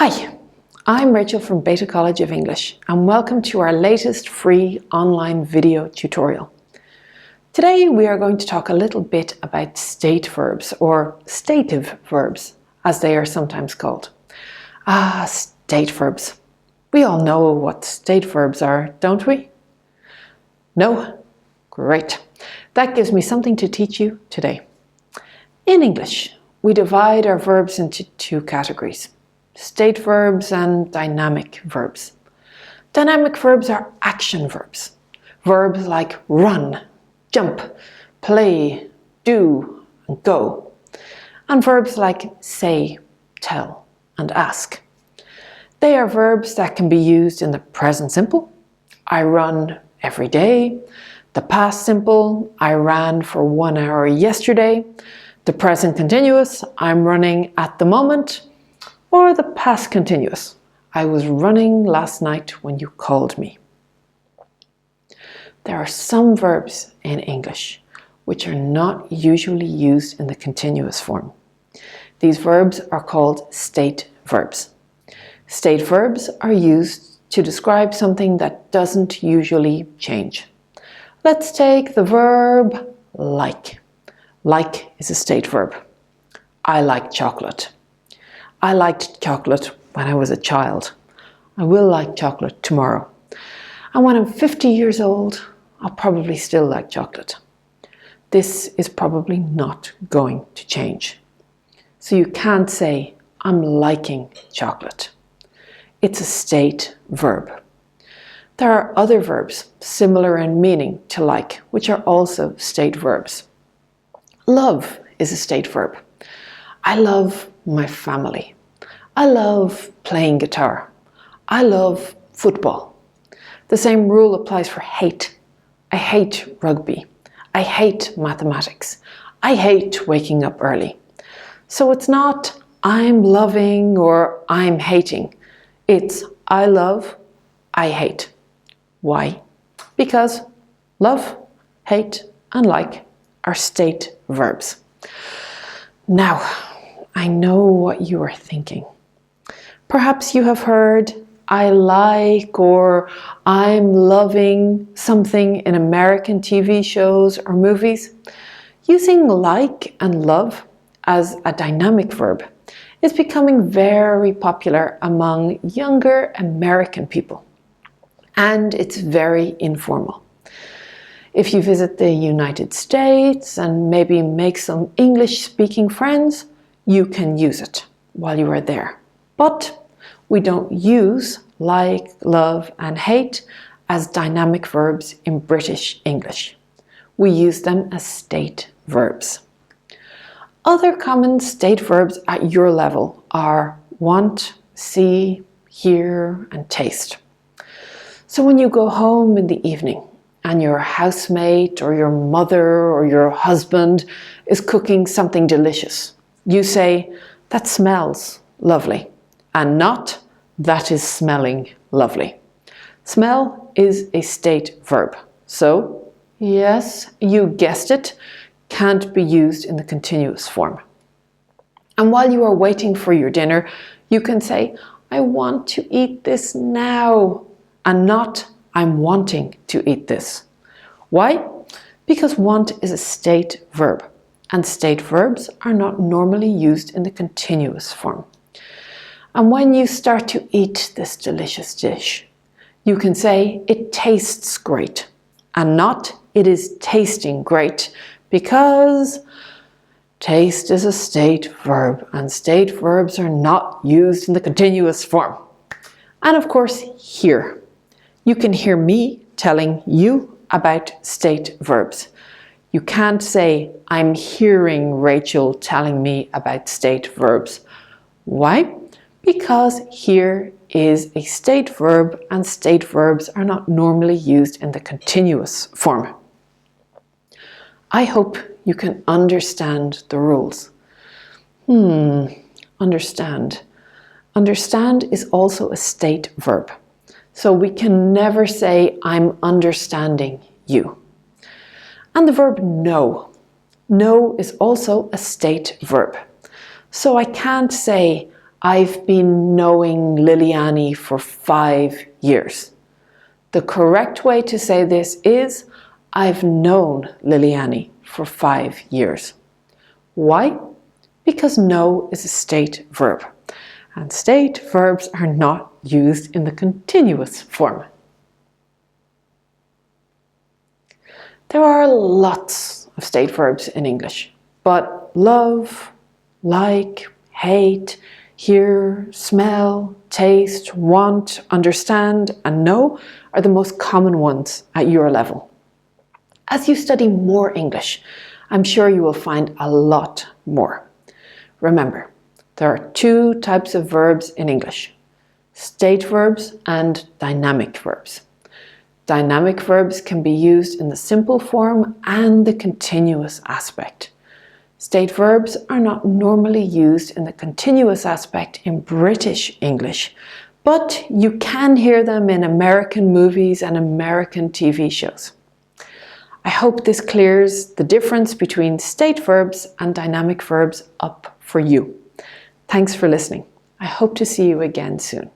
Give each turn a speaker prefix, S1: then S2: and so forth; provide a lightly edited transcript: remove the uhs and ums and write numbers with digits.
S1: Hi, I'm Rachel from Beta College of English and welcome to our latest free online video tutorial. Today we are going to talk a little bit about state verbs or stative verbs as they are sometimes called. State verbs. We all know what state verbs are, don't we? No? Great. That gives me something to teach you today. In English, we divide our verbs into two categories. State verbs and dynamic verbs. Dynamic verbs are action verbs. Verbs like run, jump, play, do, and go. And verbs like say, tell, and ask. They are verbs that can be used in the present simple, I run every day, the past simple, I ran for 1 hour yesterday, the present continuous, I'm running at the moment, or the past continuous, I was running last night when you called me. There are some verbs in English which are not usually used in the continuous form. These verbs are called state verbs. State verbs are used to describe something that doesn't usually change. Let's take the verb like. Like is a state verb. I like chocolate. I liked chocolate when I was a child. I will like chocolate tomorrow. And when I'm 50 years old, I'll probably still like chocolate. This is probably not going to change. So you can't say, I'm liking chocolate. It's a state verb. There are other verbs similar in meaning to like, which are also state verbs. Love is a state verb. I love my family. I love playing guitar. I love football. The same rule applies for hate. I hate rugby. I hate mathematics. I hate waking up early. So it's not I'm loving or I'm hating. It's I love, I hate. Why? Because love, hate, and like are state verbs. Now, I know what you are thinking. Perhaps you have heard I like or I'm loving something in American TV shows or movies. Using like and love as a dynamic verb is becoming very popular among younger American people. And it's very informal. If you visit the United States and maybe make some English-speaking friends, you can use it while you are there. But we don't use like, love, and hate as dynamic verbs in British English. We use them as state verbs. Other common state verbs at your level are want, see, hear, and taste. So when you go home in the evening, and your housemate or your mother or your husband is cooking something delicious, you say, that smells lovely, and not, that is smelling lovely. Smell is a state verb. So, yes, you guessed it, can't be used in the continuous form. And while you are waiting for your dinner, you can say, I want to eat this now, and not, I'm wanting to eat this. Why? Because want is a state verb, and state verbs are not normally used in the continuous form. And when you start to eat this delicious dish, you can say it tastes great, and not it is tasting great, because taste is a state verb, and state verbs are not used in the continuous form. And of course, hear. You can hear me telling you about state verbs. You can't say, I'm hearing Rachel telling me about state verbs. Why? Because hear is a state verb and state verbs are not normally used in the continuous form. I hope you can understand the rules. Understand. Understand is also a state verb. So we can never say, I'm understanding you. And the verb know. Know is also a state verb. So I can't say, I've been knowing Liliani for 5 years. The correct way to say this is, I've known Liliani for 5 years. Why? Because know is a state verb, and state verbs are not used in the continuous form. There are lots of state verbs in English, but love, like, hate, hear, smell, taste, want, understand, and know are the most common ones at your level. As you study more English, I'm sure you will find a lot more. Remember, there are 2 types of verbs in English: state verbs and dynamic verbs. Dynamic verbs can be used in the simple form and the continuous aspect. State verbs are not normally used in the continuous aspect in British English, but you can hear them in American movies and American TV shows. I hope this clears the difference between state verbs and dynamic verbs up for you. Thanks for listening. I hope to see you again soon.